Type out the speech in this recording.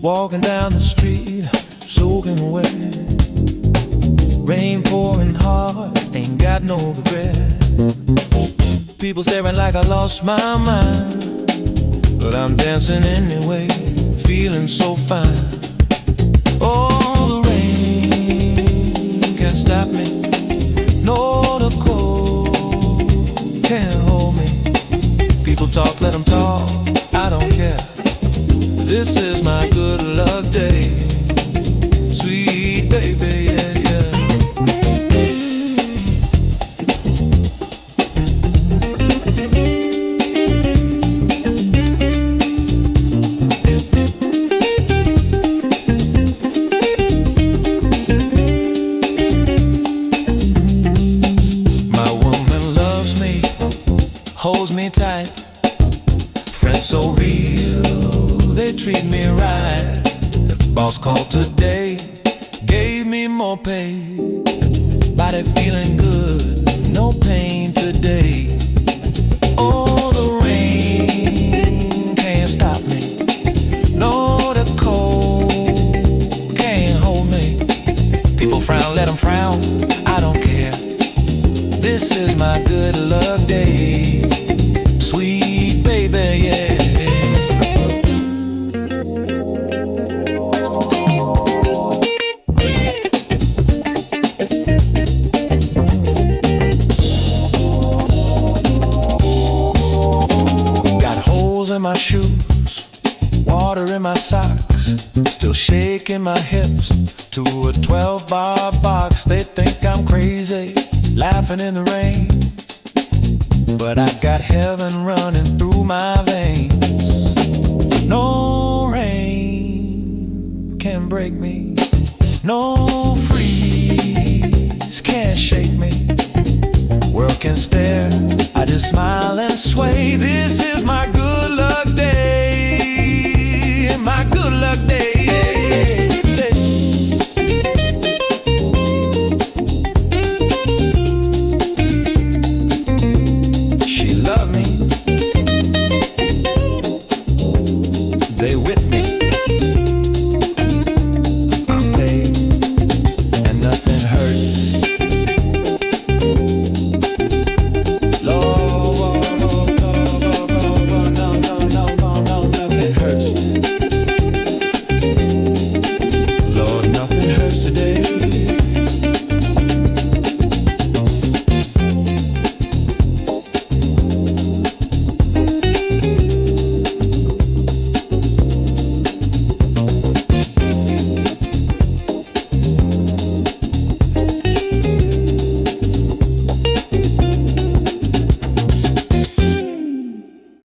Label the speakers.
Speaker 1: Walking down the street, soaking wet, rain pouring hard, ain't got no regret. People staring like I lost my mind, but I'm dancing anyway, feeling so fine. Oh, the rain can't stop me, no, the cold can't hold me. People talk, let them talk, I don't care. This is my good luck day, sweet baby, yeah, yeah. My woman loves me, holds me tight, friends so real, they treat me right. The boss called today, gave me more pay. Body feeling good, no pain today. Oh, the rain can't stop me, no, the cold can't hold me. People frown, let them frown, I don't care. This is my good luck day, sweet baby, yeah. In my shoes, water in my socks, still shaking my hips to a 12-bar box. They think I'm crazy, laughing in the rain, but I got heaven running through my veins. No rain can break me, no freeze can shake me. World can stare, I just smile and sway. This is my good luck day, my good luck day. She loved me, they with